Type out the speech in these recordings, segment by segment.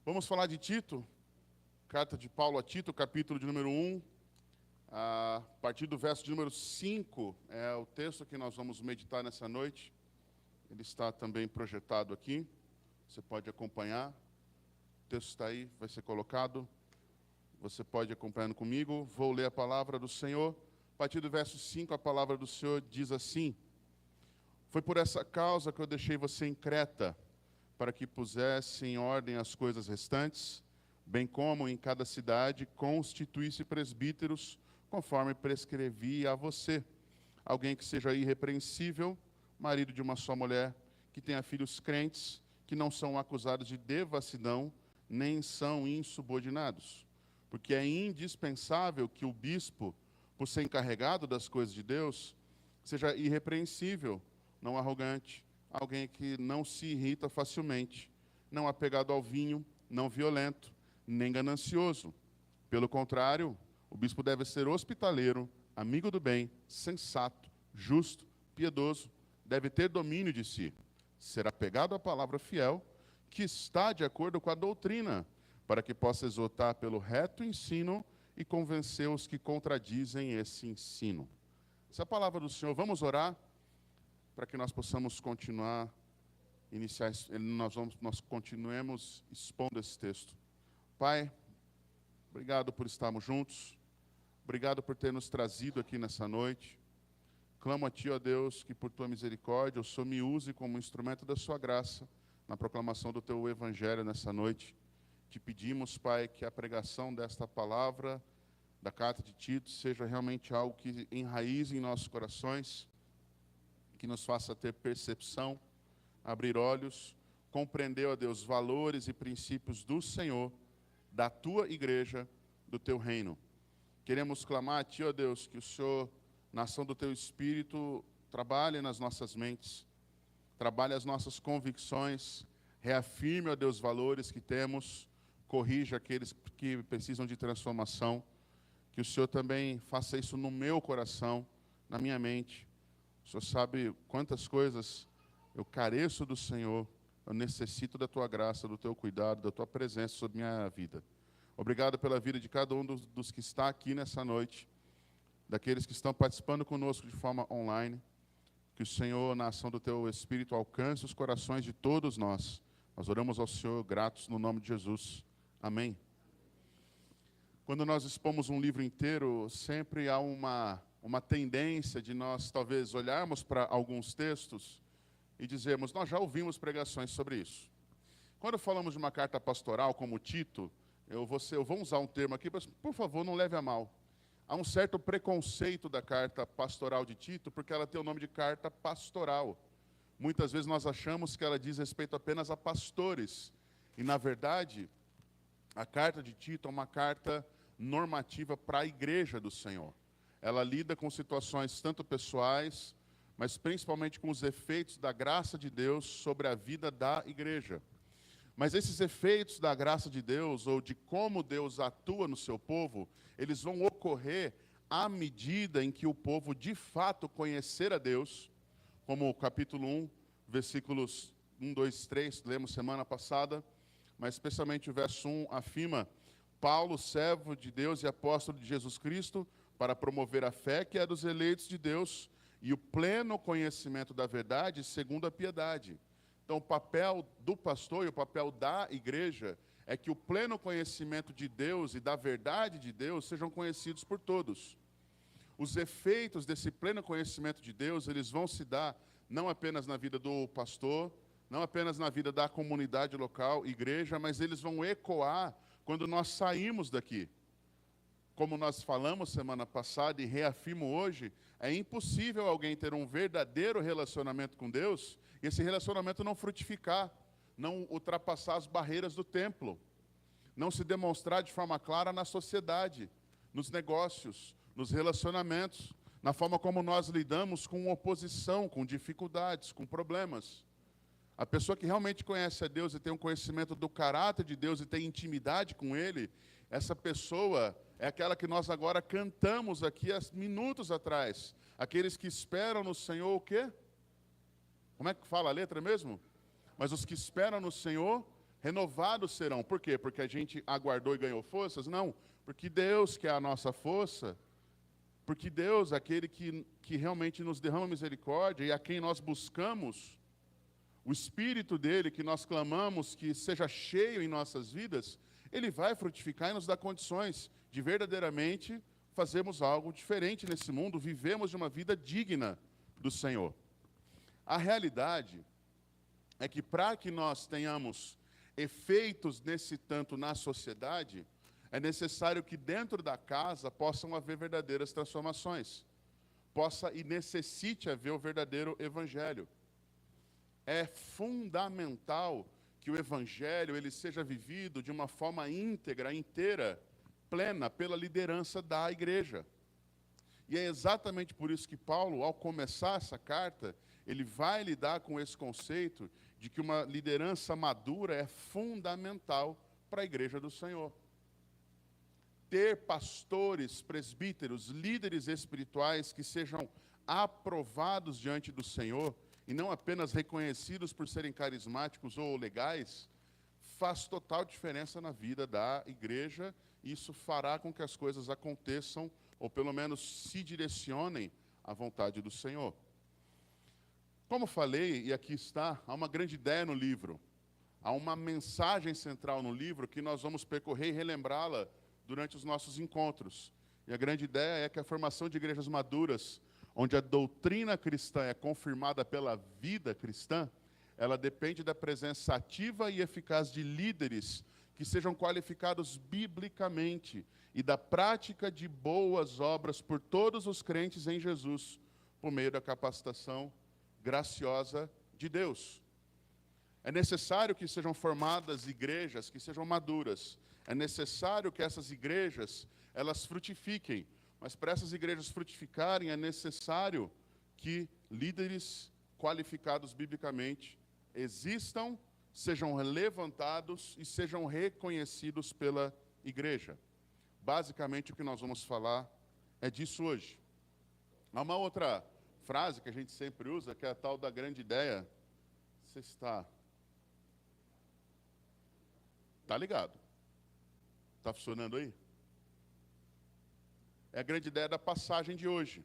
Vamos falar de Tito, carta de Paulo a Tito, capítulo de número 1, a partir do verso de número 5, é o texto que nós vamos meditar nessa noite. Ele está também projetado aqui, você pode acompanhar. O texto está aí, vai ser colocado. Você pode ir acompanhando comigo. Vou ler a palavra do Senhor. A partir do verso 5, a palavra do Senhor diz assim: Foi por essa causa que eu deixei você em Creta, para que pusesse em ordem as coisas restantes, bem como em cada cidade constituísse presbíteros, conforme prescrevi a você. Alguém que seja irrepreensível, marido de uma só mulher, que tenha filhos crentes, que não são acusados de devassidão, nem são insubordinados. Porque é indispensável que o bispo, por ser encarregado das coisas de Deus, seja irrepreensível, não arrogante, alguém que não se irrita facilmente, não apegado ao vinho, não violento, nem ganancioso. Pelo contrário, o bispo deve ser hospitaleiro, amigo do bem, sensato, justo, piedoso, deve ter domínio de si, ser apegado à palavra fiel, que está de acordo com a doutrina, para que possa exortar pelo reto ensino e convencer os que contradizem esse ensino. Essa é a palavra do Senhor. Vamos orar para que nós possamos continuar, nós continuemos expondo esse texto. Pai, obrigado por estarmos juntos, obrigado por ter nos trazido aqui nessa noite. Clamo a Ti, ó Deus, que por Tua misericórdia o Senhor me use como instrumento da Sua graça na proclamação do Teu Evangelho nessa noite. Te pedimos, Pai, que a pregação desta palavra, da carta de Tito, seja realmente algo que enraize em nossos corações, que nos faça ter percepção, abrir olhos, compreender, ó Deus, valores e princípios do Senhor, da Tua igreja, do Teu reino. Queremos clamar a Ti, ó Deus, que o Senhor, na ação do Teu Espírito, trabalhe nas nossas mentes, trabalhe as nossas convicções, reafirme, ó Deus, valores que temos, corrija aqueles que precisam de transformação, que o Senhor também faça isso no meu coração, na minha mente. O Senhor sabe quantas coisas eu careço do Senhor, eu necessito da Tua graça, do Teu cuidado, da Tua presença sobre minha vida. Obrigado pela vida de cada um dos que está aqui nessa noite, daqueles que estão participando conosco de forma online. Que o Senhor, na ação do Teu Espírito, alcance os corações de todos nós. Nós oramos ao Senhor gratos no nome de Jesus. Amém. Quando nós expomos um livro inteiro, sempre há uma tendência de nós, talvez, olharmos para alguns textos e dizermos, nós já ouvimos pregações sobre isso. Quando falamos de uma carta pastoral como Tito, eu vou usar um termo aqui, mas, por favor, não leve a mal. Há um certo preconceito da carta pastoral de Tito, porque ela tem o nome de carta pastoral. Muitas vezes nós achamos que ela diz respeito apenas a pastores. E, na verdade, a carta de Tito é uma carta normativa para a igreja do Senhor. Ela lida com situações tanto pessoais, mas principalmente com os efeitos da graça de Deus sobre a vida da igreja. Mas esses efeitos da graça de Deus, ou de como Deus atua no seu povo, eles vão ocorrer à medida em que o povo de fato conhecer a Deus, como o capítulo 1, versículos 1, 2, 3, lemos semana passada, mas especialmente o verso 1 afirma: Paulo, servo de Deus e apóstolo de Jesus Cristo, para promover a fé que é dos eleitos de Deus e o pleno conhecimento da verdade segundo a piedade. Então, o papel do pastor e o papel da igreja é que o pleno conhecimento de Deus e da verdade de Deus sejam conhecidos por todos. Os efeitos desse pleno conhecimento de Deus, eles vão se dar não apenas na vida do pastor, não apenas na vida da comunidade local, igreja, mas eles vão ecoar quando nós saímos daqui. Como nós falamos semana passada e reafirmo hoje, é impossível alguém ter um verdadeiro relacionamento com Deus e esse relacionamento não frutificar, não ultrapassar as barreiras do templo, não se demonstrar de forma clara na sociedade, nos negócios, nos relacionamentos, na forma como nós lidamos com oposição, com dificuldades, com problemas. A pessoa que realmente conhece a Deus e tem um conhecimento do caráter de Deus e tem intimidade com Ele, essa pessoa é aquela que nós agora cantamos aqui há minutos atrás. Aqueles que esperam no Senhor o quê? Como é que fala a letra mesmo? Mas os que esperam no Senhor renovados serão. Por quê? Porque a gente aguardou e ganhou forças? Não, porque Deus que é a nossa força, porque Deus, aquele que realmente nos derrama misericórdia e a quem nós buscamos, o Espírito dele que nós clamamos que seja cheio em nossas vidas, ele vai frutificar e nos dar condições de verdadeiramente fazermos algo diferente nesse mundo, vivemos de uma vida digna do Senhor. A realidade é que para que nós tenhamos efeitos nesse tanto na sociedade, é necessário que dentro da casa possam haver verdadeiras transformações, possa e necessite haver o verdadeiro evangelho. É fundamental que o evangelho ele seja vivido de uma forma íntegra, inteira, plena, pela liderança da igreja. E é exatamente por isso que Paulo, ao começar essa carta, ele vai lidar com esse conceito de que uma liderança madura é fundamental para a igreja do Senhor. Ter pastores, presbíteros, líderes espirituais que sejam aprovados diante do Senhor, e não apenas reconhecidos por serem carismáticos ou legais, faz total diferença na vida da igreja, e isso fará com que as coisas aconteçam, ou pelo menos se direcionem à vontade do Senhor. Como falei, e aqui está, há uma grande ideia no livro, há uma mensagem central no livro que nós vamos percorrer e relembrá-la durante os nossos encontros. E a grande ideia é que a formação de igrejas maduras, onde a doutrina cristã é confirmada pela vida cristã, ela depende da presença ativa e eficaz de líderes que sejam qualificados biblicamente e da prática de boas obras por todos os crentes em Jesus, por meio da capacitação graciosa de Deus. É necessário que sejam formadas igrejas que sejam maduras. É necessário que essas igrejas, elas frutifiquem. Mas para essas igrejas frutificarem, é necessário que líderes qualificados biblicamente existam, sejam levantados e sejam reconhecidos pela igreja. Basicamente, o que nós vamos falar é disso hoje. Há uma outra frase que a gente sempre usa, que é a tal da grande ideia. Você está ligado? Está funcionando aí? É a grande ideia da passagem de hoje.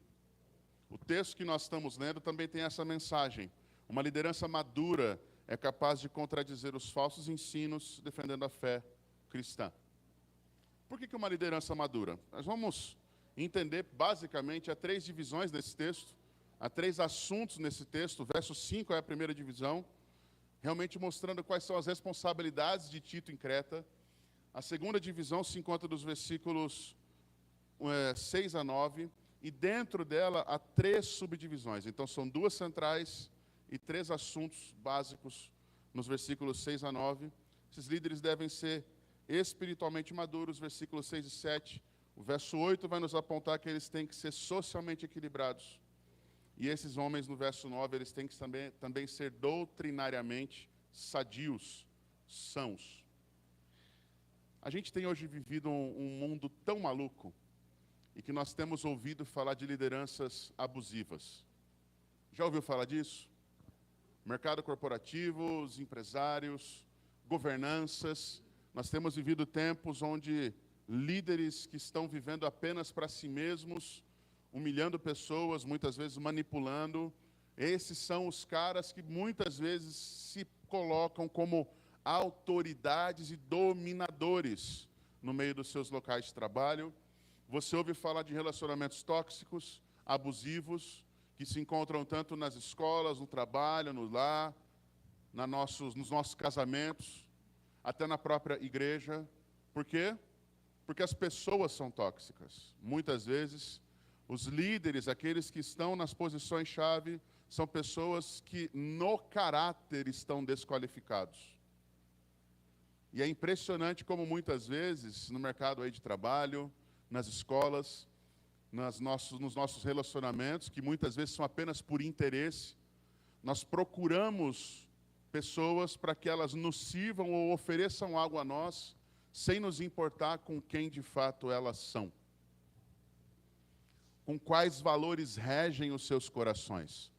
O texto que nós estamos lendo também tem essa mensagem. Uma liderança madura é capaz de contradizer os falsos ensinos, defendendo a fé cristã. Por que uma liderança madura? Nós vamos entender, basicamente, há 3 divisões nesse texto, há 3 assuntos nesse texto. O verso 5 é a primeira divisão, realmente mostrando quais são as responsabilidades de Tito em Creta. A segunda divisão se encontra dos versículos 6 a 9, e dentro dela há 3 subdivisões. Então, são 2 centrais e 3 assuntos básicos nos versículos 6 a 9. Esses líderes devem ser espiritualmente maduros, versículos 6 e 7. O verso 8 vai nos apontar que eles têm que ser socialmente equilibrados. E esses homens, no verso 9, eles têm que também ser doutrinariamente sadios, sãos. A gente tem hoje vivido um mundo tão maluco, e que nós temos ouvido falar de lideranças abusivas. Já ouviu falar disso? Mercado corporativo, os empresários, governanças. Nós temos vivido tempos onde líderes que estão vivendo apenas para si mesmos, humilhando pessoas, muitas vezes manipulando. Esses são os caras que muitas vezes se colocam como autoridades e dominadores no meio dos seus locais de trabalho. Você ouve falar de relacionamentos tóxicos, abusivos, que se encontram tanto nas escolas, no trabalho, no lar, nos nossos casamentos, até na própria igreja. Por quê? Porque as pessoas são tóxicas. Muitas vezes, os líderes, aqueles que estão nas posições-chave, são pessoas que no caráter estão desqualificados. E é impressionante como muitas vezes, no mercado aí de trabalho, nas escolas, nos nossos relacionamentos, que muitas vezes são apenas por interesse, nós procuramos pessoas para que elas nos sirvam ou ofereçam algo a nós, sem nos importar com quem de fato elas são. Com quais valores regem os seus corações.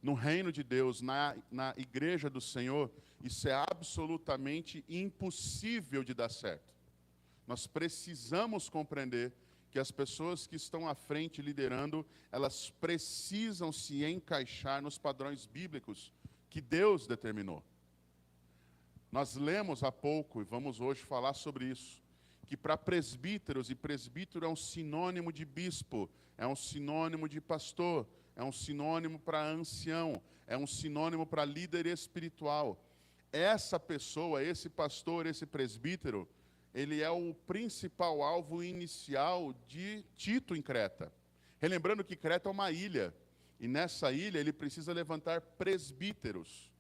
no reino de Deus, na igreja do Senhor, isso é absolutamente impossível de dar certo. Nós precisamos compreender que as pessoas que estão à frente liderando, elas precisam se encaixar nos padrões bíblicos que Deus determinou. Nós lemos há pouco, e vamos hoje falar sobre isso, que para presbíteros, e presbítero é um sinônimo de bispo, é um sinônimo de pastor, é um sinônimo para ancião, é um sinônimo para líder espiritual. Essa pessoa, esse pastor, esse presbítero, ele é o principal alvo inicial de Tito em Creta. Relembrando que Creta é uma ilha, e nessa ilha ele precisa levantar presbíteros.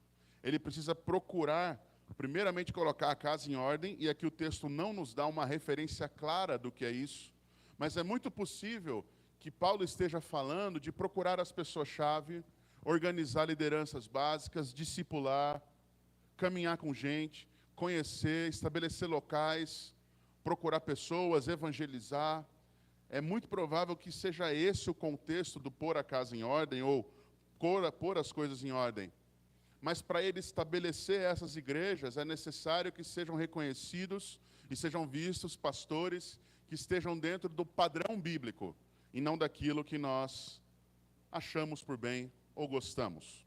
Ele precisa procurar, primeiramente, colocar a casa em ordem, e aqui o texto não nos dá uma referência clara do que é isso, mas é muito possível que Paulo esteja falando de procurar as pessoas-chave, organizar lideranças básicas, discipular, caminhar com gente, conhecer, estabelecer locais, procurar pessoas, evangelizar. É muito provável que seja esse o contexto do pôr a casa em ordem, ou pôr as coisas em ordem. Mas para ele estabelecer essas igrejas, é necessário que sejam reconhecidos e sejam vistos pastores que estejam dentro do padrão bíblico, e não daquilo que nós achamos por bem ou gostamos.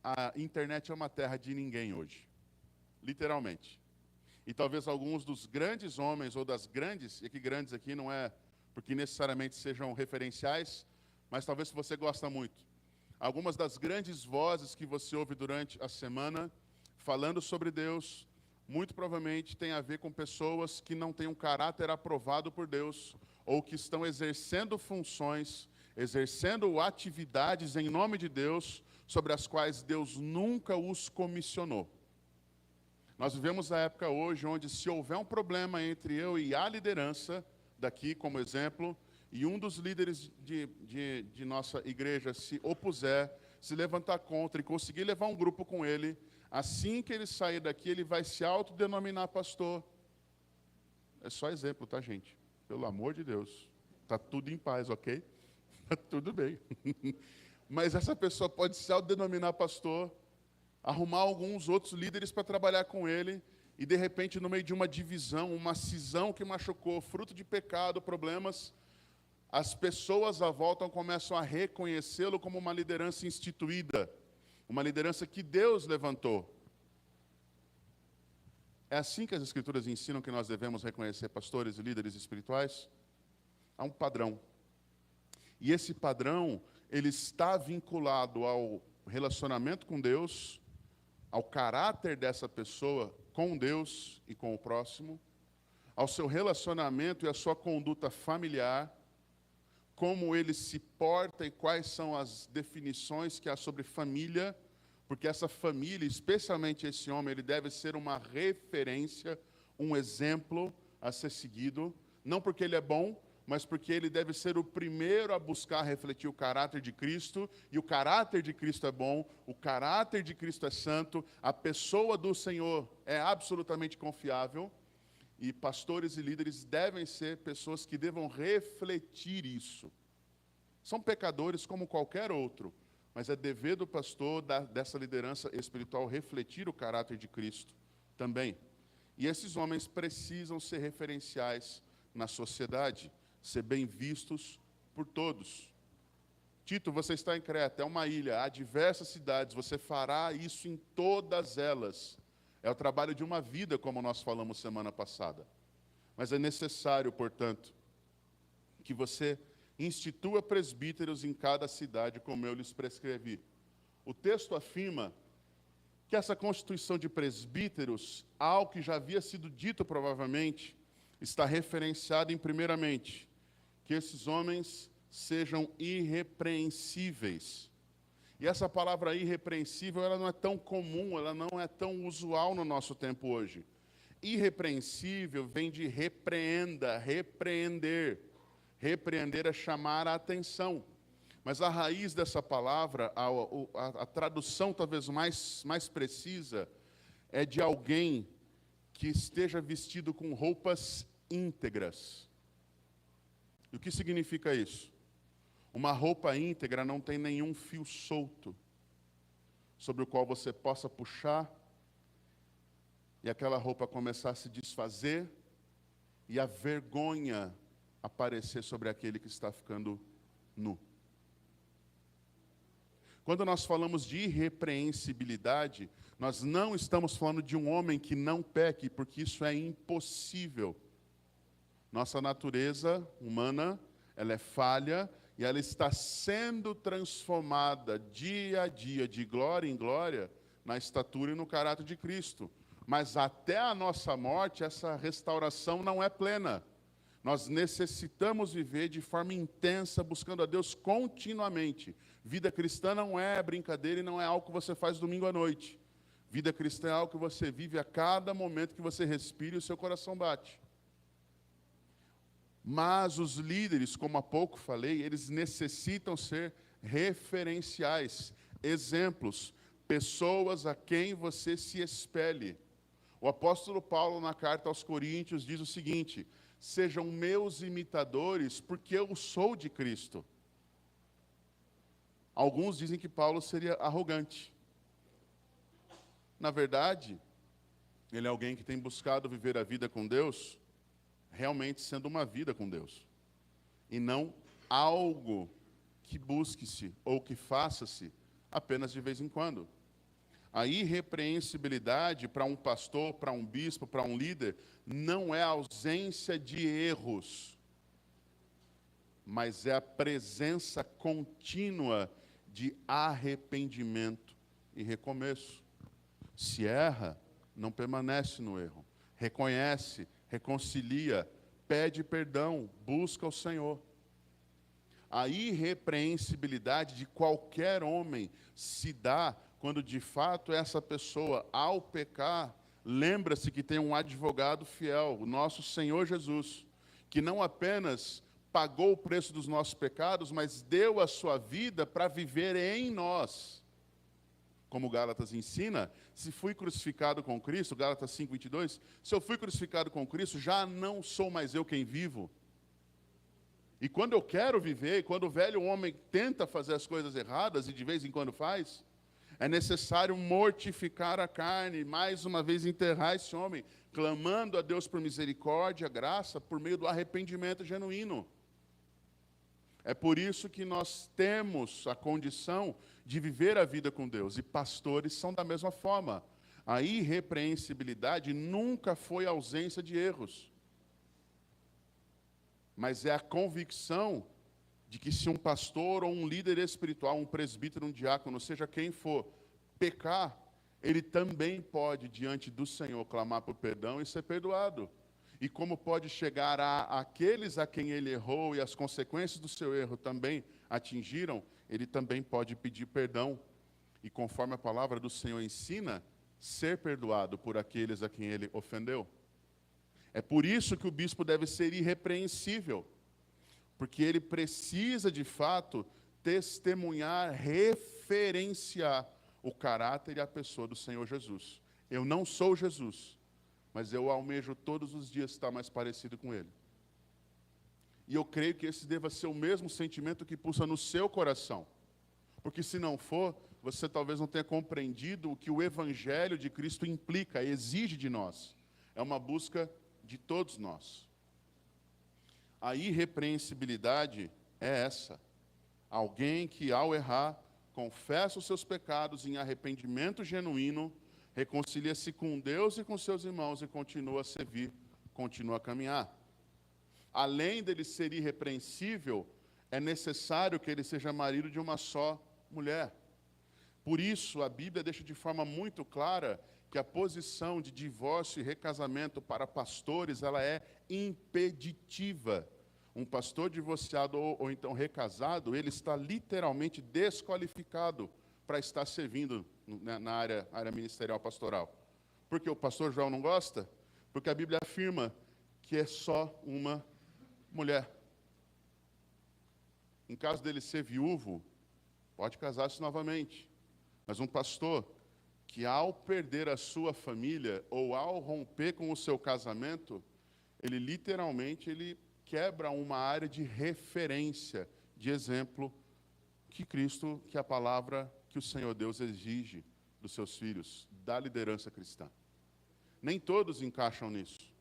A internet é uma terra de ninguém hoje, literalmente. E talvez alguns dos grandes homens, ou das grandes, e que grandes aqui não é porque necessariamente sejam referenciais, mas talvez se você gosta muito. Algumas das grandes vozes que você ouve durante a semana, falando sobre Deus, muito provavelmente tem a ver com pessoas que não têm um caráter aprovado por Deus, ou que estão exercendo funções, exercendo atividades em nome de Deus, sobre as quais Deus nunca os comissionou. Nós vivemos a época hoje onde, se houver um problema entre eu e a liderança, daqui como exemplo, e um dos líderes de nossa igreja se opuser, se levantar contra e conseguir levar um grupo com ele, assim que ele sair daqui, ele vai se autodenominar pastor. É só exemplo, tá, gente? Pelo amor de Deus. Está tudo em paz, ok? Está tudo bem. Mas essa pessoa pode se autodenominar pastor, arrumar alguns outros líderes para trabalhar com ele, e de repente, no meio de uma divisão, uma cisão que machucou, fruto de pecado, problemas, as pessoas à volta começam a reconhecê-lo como uma liderança instituída, uma liderança que Deus levantou. É assim que as Escrituras ensinam que nós devemos reconhecer pastores e líderes espirituais? Há um padrão. E esse padrão, ele está vinculado ao relacionamento com Deus, ao caráter dessa pessoa com Deus e com o próximo, ao seu relacionamento e à sua conduta familiar, como ele se porta e quais são as definições que há sobre família, porque essa família, especialmente esse homem, ele deve ser uma referência, um exemplo a ser seguido, não porque ele é bom, mas porque ele deve ser o primeiro a buscar refletir o caráter de Cristo, e o caráter de Cristo é bom, o caráter de Cristo é santo, a pessoa do Senhor é absolutamente confiável, e pastores e líderes devem ser pessoas que devam refletir isso. São pecadores como qualquer outro, mas é dever do pastor, dessa liderança espiritual, refletir o caráter de Cristo também. E esses homens precisam ser referenciais na sociedade, ser bem vistos por todos. Tito, você está em Creta, é uma ilha, há diversas cidades, você fará isso em todas elas. É o trabalho de uma vida, como nós falamos semana passada. Mas é necessário, portanto, que você institua presbíteros em cada cidade, como eu lhes prescrevi. O texto afirma que essa constituição de presbíteros, algo que já havia sido dito provavelmente, está referenciado em, primeiramente, que esses homens sejam irrepreensíveis. E essa palavra irrepreensível, ela não é tão comum, ela não é tão usual no nosso tempo hoje. Irrepreensível vem de repreenda, repreender. Repreender é chamar a atenção. Mas a raiz dessa palavra, a tradução talvez mais precisa, é de alguém que esteja vestido com roupas íntegras. E o que significa isso? Uma roupa íntegra não tem nenhum fio solto sobre o qual você possa puxar e aquela roupa começar a se desfazer e a vergonha aparecer sobre aquele que está ficando nu. Quando nós falamos de irrepreensibilidade, nós não estamos falando de um homem que não peque, porque isso é impossível. Nossa natureza humana, ela é falha e ela está sendo transformada dia a dia, de glória em glória, na estatura e no caráter de Cristo. Mas até a nossa morte, essa restauração não é plena. Nós necessitamos viver de forma intensa, buscando a Deus continuamente. Vida cristã não é brincadeira e não é algo que você faz domingo à noite. Vida cristã é algo que você vive a cada momento que você respira e o seu coração bate. Mas os líderes, como há pouco falei, eles necessitam ser referenciais, exemplos, pessoas a quem você se espelhe. O apóstolo Paulo, na carta aos Coríntios, diz o seguinte: sejam meus imitadores, porque eu sou de Cristo. Alguns dizem que Paulo seria arrogante. Na verdade, ele é alguém que tem buscado viver a vida com Deus, realmente sendo uma vida com Deus. E não algo que busque-se ou que faça-se apenas de vez em quando. A irrepreensibilidade para um pastor, para um bispo, para um líder, não é a ausência de erros, mas é a presença contínua de arrependimento e recomeço. Se erra, não permanece no erro. Reconhece, reconcilia, pede perdão, busca o Senhor. A irrepreensibilidade de qualquer homem se dá quando de fato essa pessoa, ao pecar, lembra-se que tem um advogado fiel, o nosso Senhor Jesus, que não apenas pagou o preço dos nossos pecados, mas deu a sua vida para viver em nós. Como Gálatas ensina, se fui crucificado com Cristo, Gálatas 5:22, se eu fui crucificado com Cristo, já não sou mais eu quem vivo. E quando eu quero viver, quando o velho homem tenta fazer as coisas erradas, e de vez em quando faz, é necessário mortificar a carne, mais uma vez enterrar esse homem, clamando a Deus por misericórdia, graça, por meio do arrependimento genuíno. É por isso que nós temos a condição de viver a vida com Deus, e pastores são da mesma forma. A irrepreensibilidade nunca foi ausência de erros, mas é a convicção de que se um pastor ou um líder espiritual, um presbítero, um diácono, seja quem for, pecar, ele também pode, diante do Senhor, clamar por perdão e ser perdoado. E como pode chegar àqueles a quem ele errou e as consequências do seu erro também atingiram, ele também pode pedir perdão. E conforme a palavra do Senhor ensina, ser perdoado por aqueles a quem ele ofendeu. É por isso que o bispo deve ser irrepreensível, porque ele precisa, de fato, testemunhar, referenciar o caráter e a pessoa do Senhor Jesus. Eu não sou Jesus, mas eu almejo todos os dias estar mais parecido com Ele. E eu creio que esse deva ser o mesmo sentimento que pulsa no seu coração. Porque se não for, você talvez não tenha compreendido o que o Evangelho de Cristo implica, exige de nós. É uma busca de todos nós. A irrepreensibilidade é essa. Alguém que, ao errar, confessa os seus pecados em arrependimento genuíno, reconcilia-se com Deus e com seus irmãos e continua a servir, continua a caminhar. Além dele ser irrepreensível, é necessário que ele seja marido de uma só mulher. Por isso, a Bíblia deixa de forma muito clara que a posição de divórcio e recasamento para pastores, ela é impeditiva. Um pastor divorciado ou então recasado, ele está literalmente desqualificado para estar servindo na área ministerial pastoral. Por que o pastor João não gosta? Porque a Bíblia afirma que é só uma mulher. Em caso dele ser viúvo, pode casar-se novamente. Mas um pastor que, ao perder a sua família ou ao romper com o seu casamento, ele literalmente quebra uma área de referência, de exemplo que a palavra que o Senhor Deus exige dos seus filhos, da liderança cristã. Nem todos encaixam nisso.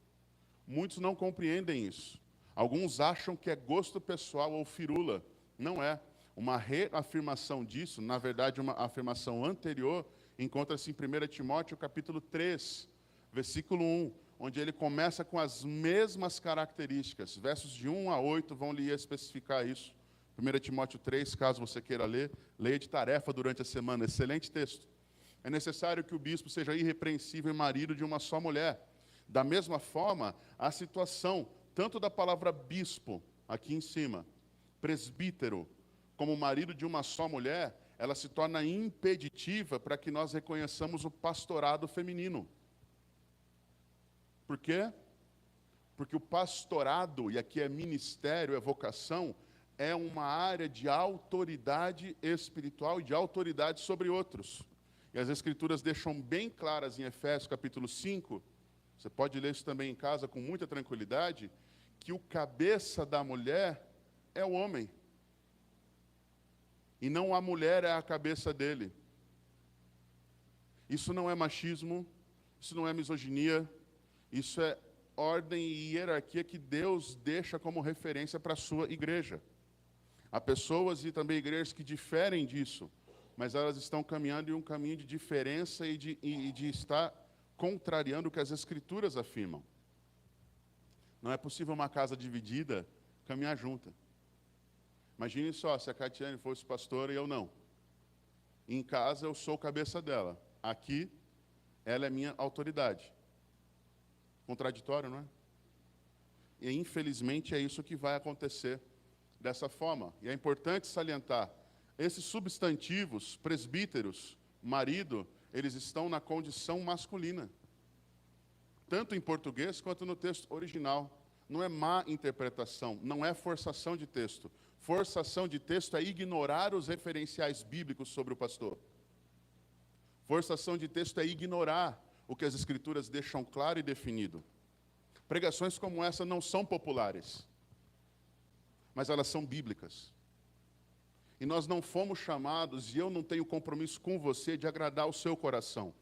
Muitos não compreendem isso. Alguns acham que é gosto pessoal ou firula. Não é. Uma reafirmação disso, na verdade, uma afirmação anterior, encontra-se em 1 Timóteo, capítulo 3, versículo 1, onde ele começa com as mesmas características. Versos de 1 a 8 vão lhe especificar isso. 1 Timóteo 3, caso você queira ler, leia de tarefa durante a semana. Excelente texto. É necessário que o bispo seja irrepreensível e marido de uma só mulher. Da mesma forma, a situação, tanto da palavra bispo, aqui em cima, presbítero, como marido de uma só mulher, ela se torna impeditiva para que nós reconheçamos o pastorado feminino. Por quê? Porque o pastorado, e aqui é ministério, é vocação, é uma área de autoridade espiritual e de autoridade sobre outros. E as Escrituras deixam bem claras em Efésios capítulo 5, você pode ler isso também em casa com muita tranquilidade, que o cabeça da mulher é o homem. E não a mulher é a cabeça dele. Isso não é machismo, isso não é misoginia, isso é ordem e hierarquia que Deus deixa como referência para a sua igreja. Há pessoas e também igrejas que diferem disso, mas elas estão caminhando em um caminho de diferença e de estar contrariando o que as Escrituras afirmam. Não é possível uma casa dividida caminhar junta. Imagine só, se a Catiane fosse pastora e eu não. Em casa eu sou o cabeça dela. Aqui, ela é minha autoridade. Contraditório, não é? E infelizmente é isso que vai acontecer dessa forma. E é importante salientar, esses substantivos, presbíteros, marido, eles estão na condição masculina. Tanto em português quanto no texto original. Não é má interpretação, não é forçação de texto. Forçação de texto é ignorar os referenciais bíblicos sobre o pastor. Forçação de texto é ignorar o que as Escrituras deixam claro e definido. Pregações como essa não são populares, mas elas são bíblicas. E nós não fomos chamados, e eu não tenho compromisso com você de agradar o seu coração.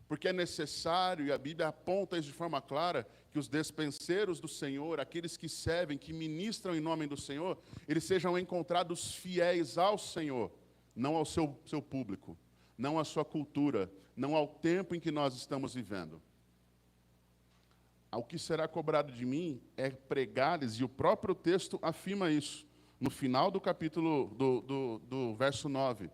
Porque é necessário, e a Bíblia aponta isso de forma clara, que os despenseiros do Senhor, aqueles que servem, que ministram em nome do Senhor, eles sejam encontrados fiéis ao Senhor, não ao seu público, não à sua cultura, não ao tempo em que nós estamos vivendo. O que será cobrado de mim é pregar-lhes, e o próprio texto afirma isso, no final do capítulo, do verso 9.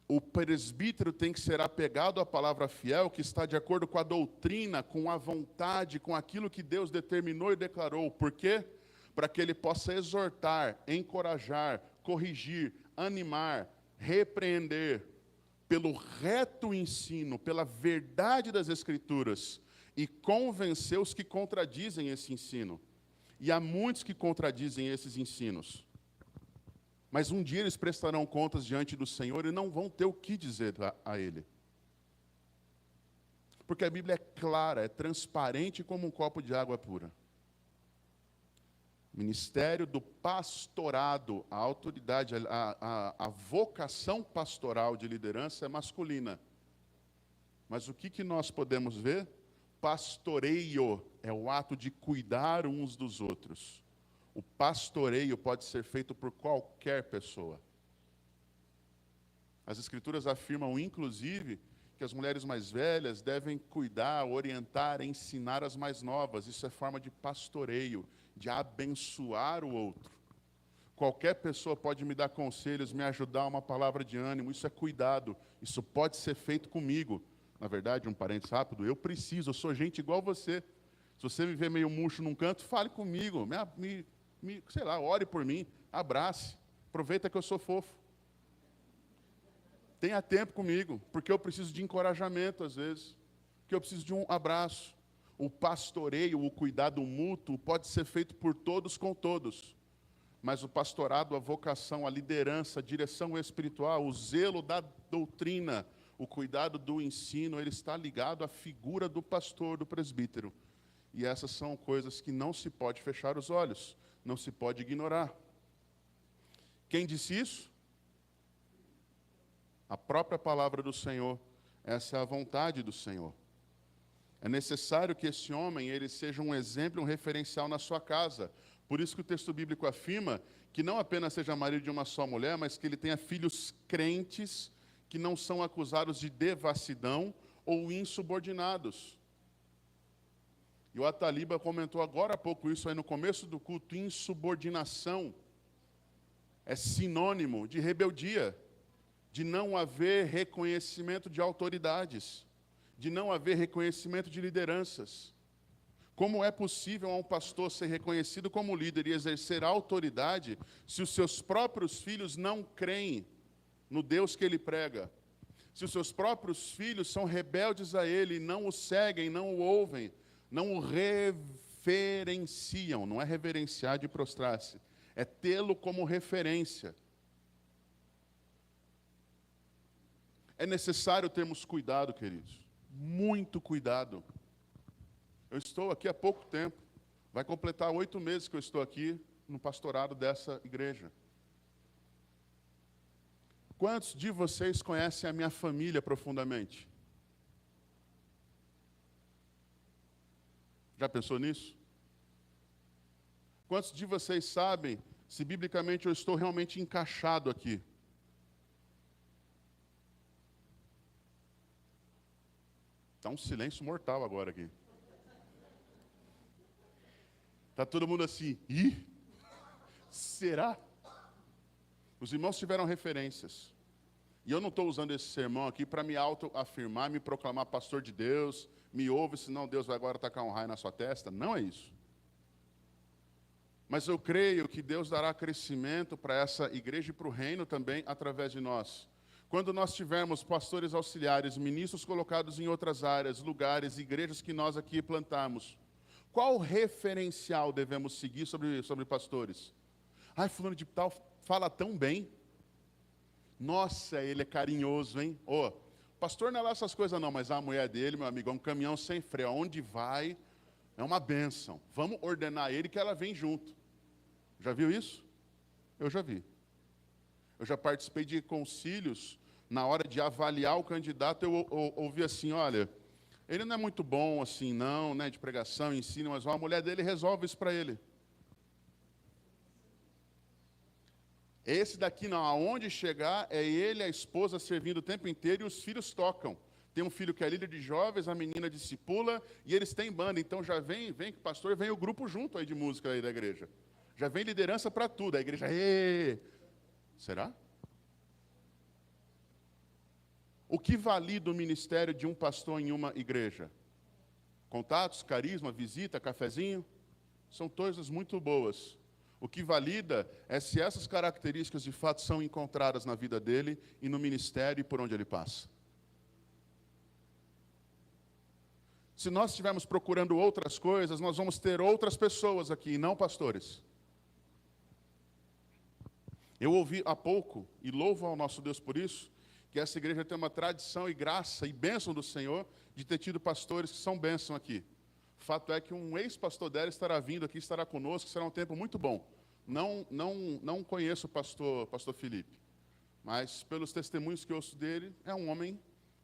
O presbítero tem que ser apegado à palavra fiel, que está de acordo com a doutrina, com a vontade, com aquilo que Deus determinou e declarou. Por quê? Para que ele possa exortar, encorajar, corrigir, animar, repreender, pelo reto ensino, pela verdade das Escrituras, e convencer os que contradizem esse ensino. E há muitos que contradizem esses ensinos. Mas um dia eles prestarão contas diante do Senhor e não vão ter o que dizer a Ele. Porque a Bíblia é clara, é transparente como um copo de água pura. O ministério do pastorado, a autoridade, a vocação pastoral de liderança é masculina. Mas o que nós podemos ver? Pastoreio é o ato de cuidar uns dos outros. O pastoreio pode ser feito por qualquer pessoa. As Escrituras afirmam, inclusive, que as mulheres mais velhas devem cuidar, orientar, ensinar as mais novas. Isso é forma de pastoreio, de abençoar o outro. Qualquer pessoa pode me dar conselhos, me ajudar, uma palavra de ânimo. Isso é cuidado. Isso pode ser feito comigo. Na verdade, um parênteses rápido, eu sou gente igual você. Se você me vê meio murcho num canto, fale comigo, sei lá, ore por mim, abrace, aproveita que eu sou fofo. Tenha tempo comigo, porque eu preciso de encorajamento às vezes, porque eu preciso de um abraço. O pastoreio, o cuidado mútuo pode ser feito por todos com todos, mas o pastorado, a vocação, a liderança, a direção espiritual, o zelo da doutrina, o cuidado do ensino, ele está ligado à figura do pastor, do presbítero. E essas são coisas que não se pode fechar os olhos. não se pode ignorar. Quem disse isso? A própria palavra do Senhor. Essa é a vontade do Senhor. É necessário que esse homem ele seja um exemplo, um referencial na sua casa. Por isso que o texto bíblico afirma que não apenas seja marido de uma só mulher, mas que ele tenha filhos crentes que não são acusados de devassidão ou insubordinados. E o Ataliba comentou agora há pouco isso aí no começo do culto. Insubordinação é sinônimo de rebeldia, de não haver reconhecimento de autoridades, de não haver reconhecimento de lideranças. Como é possível a um pastor ser reconhecido como líder e exercer autoridade se os seus próprios filhos não creem no Deus que ele prega? Se os seus próprios filhos são rebeldes a ele, não o seguem, não o ouvem, não o reverenciam. Não é reverenciar de prostrar-se, é tê-lo como referência. É necessário termos cuidado, queridos. Muito cuidado. Eu estou aqui há pouco tempo. Vai completar 8 meses que eu estou aqui no pastorado dessa igreja. Quantos de vocês conhecem a minha família profundamente? Já pensou nisso? Quantos de vocês sabem se biblicamente eu estou realmente encaixado aqui? Está um silêncio mortal agora aqui. Está todo mundo assim, ih, será? Os irmãos tiveram referências. E eu não estou usando esse sermão aqui para me autoafirmar, me proclamar pastor de Deus, me ouve, senão Deus vai agora tacar um raio na sua testa. Não é isso. Mas eu creio que Deus dará crescimento para essa igreja e para o reino também através de nós. Quando nós tivermos pastores auxiliares, ministros colocados em outras áreas, lugares, igrejas que nós aqui plantamos, qual referencial devemos seguir sobre pastores? Ai, fulano de tal fala tão bem. Nossa, ele é carinhoso, hein? Ô, pastor não é lá essas coisas não, mas a mulher dele, meu amigo, é um caminhão sem freio. Aonde vai, é uma bênção. Vamos ordenar ele que ela vem junto. Já viu isso? Eu já vi. Eu já participei de concílios, na hora de avaliar o candidato, eu ouvi assim, olha, ele não é muito bom assim não, né, de pregação, ensino, mas a mulher dele resolve isso para ele. Esse daqui não, aonde chegar é ele, a esposa servindo o tempo inteiro e os filhos tocam. Tem um filho que é líder de jovens, a menina discipula e eles têm banda, então já vem pastor, vem o grupo junto aí de música aí da igreja. Já vem liderança para tudo, a igreja, ê! Será? O que valida o ministério de um pastor em uma igreja? Contatos, carisma, visita, cafezinho? São coisas muito boas. O que valida é se essas características de fato são encontradas na vida dele e no ministério e por onde ele passa. Se nós estivermos procurando outras coisas, nós vamos ter outras pessoas aqui, não pastores. Eu ouvi há pouco, e louvo ao nosso Deus por isso, que essa igreja tem uma tradição e graça e bênção do Senhor de ter tido pastores que são bênção aqui. O fato é que um ex-pastor dela estará vindo aqui, estará conosco, será um tempo muito bom. Não conheço o pastor Felipe, mas pelos testemunhos que eu ouço dele,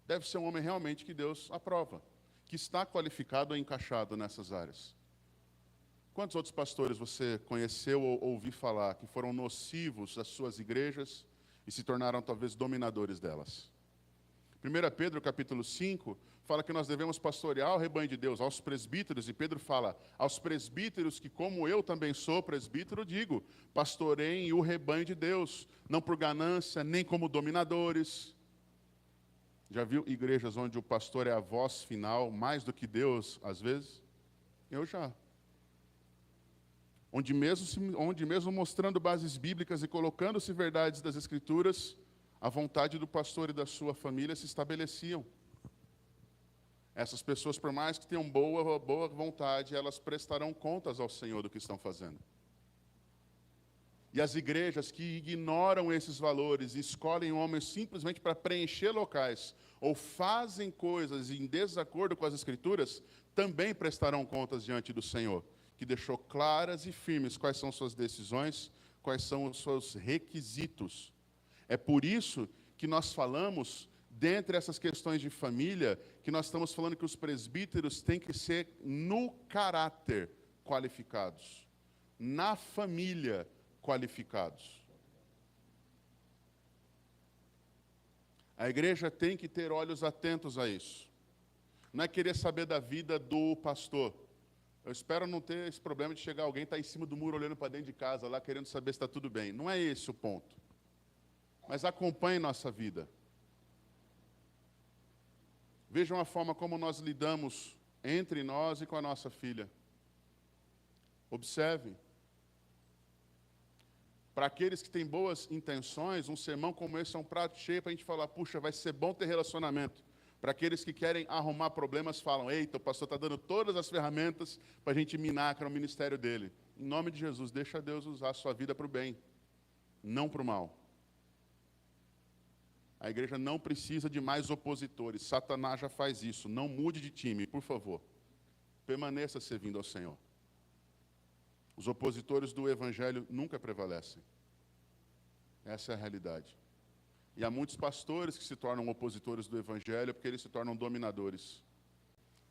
deve ser um homem realmente que Deus aprova, que está qualificado e encaixado nessas áreas. Quantos outros pastores você conheceu ou ouviu falar que foram nocivos às suas igrejas e se tornaram talvez dominadores delas? 1 Pedro capítulo 5 fala que nós devemos pastorear o rebanho de Deus, aos presbíteros, e Pedro fala, aos presbíteros que como eu também sou presbítero, digo, pastoreiem o rebanho de Deus, não por ganância, nem como dominadores. Já viu igrejas onde o pastor é a voz final, mais do que Deus, às vezes? Eu já. Onde mesmo mostrando bases bíblicas e colocando-se verdades das Escrituras, a vontade do pastor e da sua família se estabeleciam. Essas pessoas, por mais que tenham boa vontade, elas prestarão contas ao Senhor do que estão fazendo. E as igrejas que ignoram esses valores e escolhem homens simplesmente para preencher locais, ou fazem coisas em desacordo com as Escrituras, também prestarão contas diante do Senhor. que deixou claras e firmes quais são suas decisões, quais são os seus requisitos. É por isso que nós falamos, dentre essas questões de família, que nós estamos falando que os presbíteros têm que ser no caráter qualificados, na família qualificados. A igreja tem que ter olhos atentos a isso. Não é querer saber da vida do pastor. Eu espero não ter esse problema de chegar alguém, estar em cima do muro, olhando para dentro de casa, lá querendo saber se está tudo bem. Não é esse o ponto. Mas acompanhe nossa vida. Vejam a forma como nós lidamos entre nós e com a nossa filha. Observe. Para aqueles que têm boas intenções, um sermão como esse é um prato cheio para a gente falar, puxa, vai ser bom ter relacionamento. Para aqueles que querem arrumar problemas, falam, eita, o pastor está dando todas as ferramentas para a gente minar o ministério dele. Em nome de Jesus, deixa Deus usar a sua vida para o bem, não para o mal. A igreja não precisa de mais opositores. Satanás já faz isso. Não mude de time, por favor. Permaneça servindo ao Senhor. Os opositores do evangelho nunca prevalecem. Essa é a realidade. E há muitos pastores que se tornam opositores do evangelho porque eles se tornam dominadores.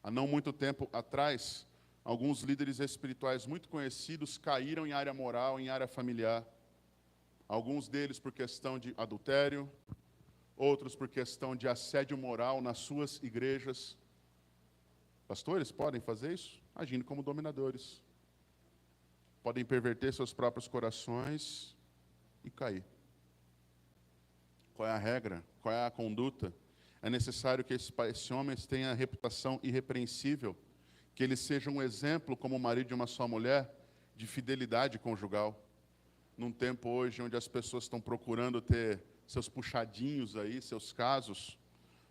Há não muito tempo atrás, alguns líderes espirituais muito conhecidos caíram em área moral, em área familiar. Alguns deles por questão de adultério, outros por questão de assédio moral nas suas igrejas. Pastores podem fazer isso? Agindo como dominadores. Podem perverter seus próprios corações e cair. Qual é a regra? Qual é a conduta? É necessário que esse homem tenha reputação irrepreensível, que ele seja um exemplo, como marido de uma só mulher, de fidelidade conjugal. Num tempo hoje onde as pessoas estão procurando ter seus puxadinhos aí, seus casos,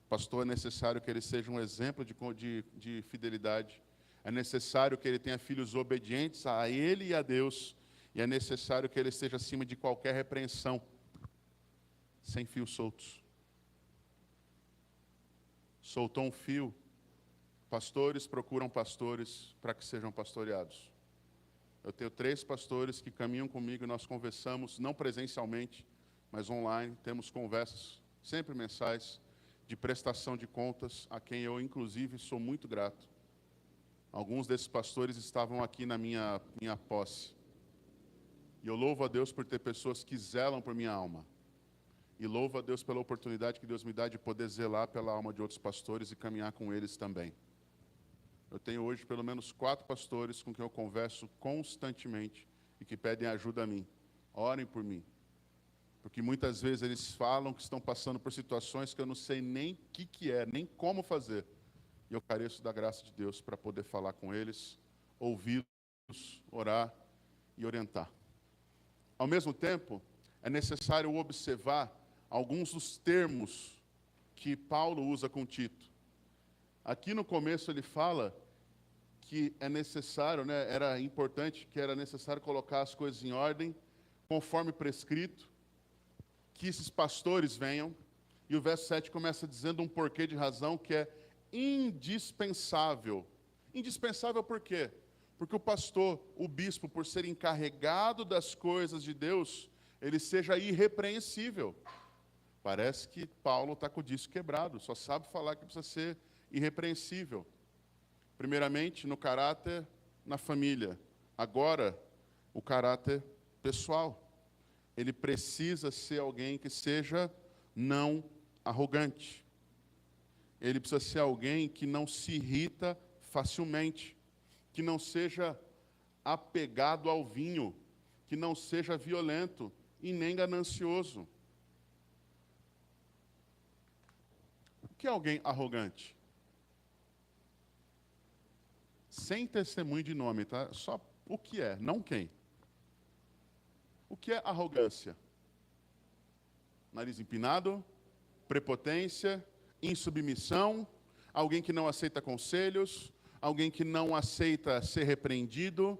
pastor, é necessário que ele seja um exemplo de fidelidade. É necessário que ele tenha filhos obedientes a ele e a Deus. E é necessário que ele esteja acima de qualquer repreensão, sem fios soltos. Soltou um fio, pastores procuram pastores para que sejam pastoreados. Eu tenho 3 pastores que caminham comigo e nós conversamos, não presencialmente, mas online. Temos conversas, sempre mensais, de prestação de contas, a quem eu, inclusive, sou muito grato. Alguns desses pastores estavam aqui na minha posse. E eu louvo a Deus por ter pessoas que zelam por minha alma. E louvo a Deus pela oportunidade que Deus me dá de poder zelar pela alma de outros pastores e caminhar com eles também. Eu tenho hoje pelo menos 4 pastores com quem eu converso constantemente e que pedem ajuda a mim. Orem por mim. Porque muitas vezes eles falam que estão passando por situações que eu não sei nem o que é, nem como fazer. E eu careço da graça de Deus para poder falar com eles, ouvi-los, orar e orientar. Ao mesmo tempo, é necessário observar alguns dos termos que Paulo usa com Tito. Aqui no começo ele fala que é necessário, era importante, que era necessário colocar as coisas em ordem, conforme prescrito, que esses pastores venham. E o verso 7 começa dizendo um porquê de razão que é indispensável. Indispensável por quê? Porque o pastor, o bispo, por ser encarregado das coisas de Deus, ele seja irrepreensível. Parece que Paulo está com o disco quebrado, só sabe falar que precisa ser irrepreensível. Primeiramente, no caráter, na família. Agora, o caráter pessoal. Ele precisa ser alguém que seja não arrogante. Ele precisa ser alguém que não se irrita facilmente, que não seja apegado ao vinho, que não seja violento e nem ganancioso. O que é alguém arrogante? Sem testemunho de nome, tá? Só o que é, não quem. O que é arrogância? Nariz empinado, prepotência, insubmissão, alguém que não aceita conselhos, alguém que não aceita ser repreendido,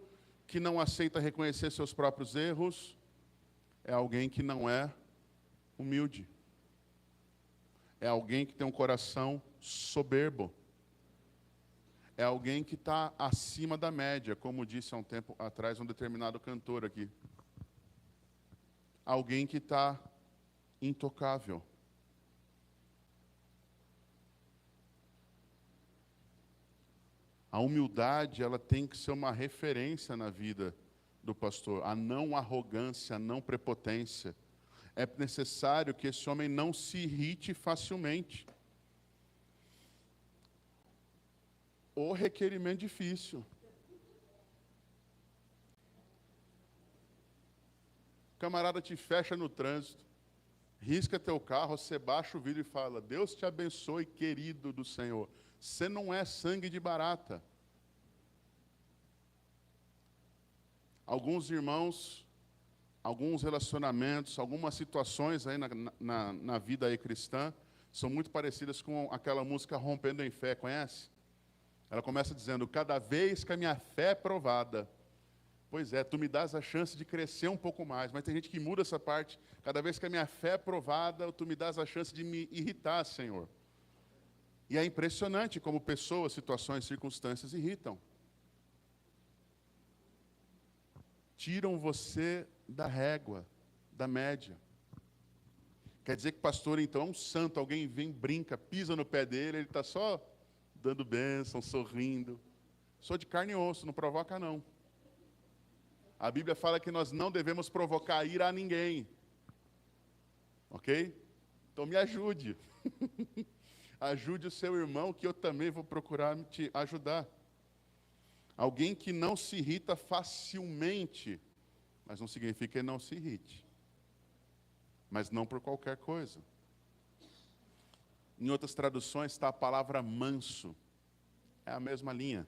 que não aceita reconhecer seus próprios erros. É alguém que não é humilde. É alguém que tem um coração soberbo. é alguém que está acima da média, como disse há um tempo atrás um determinado cantor aqui. Alguém que está intocável. A humildade, ela tem que ser uma referência na vida do pastor. A não arrogância, a não prepotência. É necessário que esse homem não se irrite facilmente. O requerimento difícil. O camarada te fecha no trânsito, risca teu carro, você baixa o vidro e fala: Deus te abençoe, querido do Senhor. Você não é sangue de barata. Alguns irmãos, alguns relacionamentos, algumas situações aí na vida aí cristã são muito parecidas com aquela música Rompendo em Fé, conhece? Ela começa dizendo: cada vez que a minha fé é provada. Pois é, tu me dás a chance de crescer um pouco mais. Mas tem gente que muda essa parte. Cada vez que a minha fé é provada, tu me dás a chance de me irritar, Senhor. E é impressionante como pessoas, situações, circunstâncias irritam. Tiram você da régua, da média. Quer dizer que pastor, então, é um santo. Alguém vem, brinca, pisa no pé dele, ele está só dando bênção, sorrindo. Sou de carne e osso, não provoca não. A Bíblia fala que nós não devemos provocar ira a ninguém. Ok? Então me ajude. Ajude o seu irmão, que eu também vou procurar te ajudar. Alguém que não se irrita facilmente, mas não significa que não se irrite. Mas não por qualquer coisa. Em outras traduções está a palavra manso. É a mesma linha,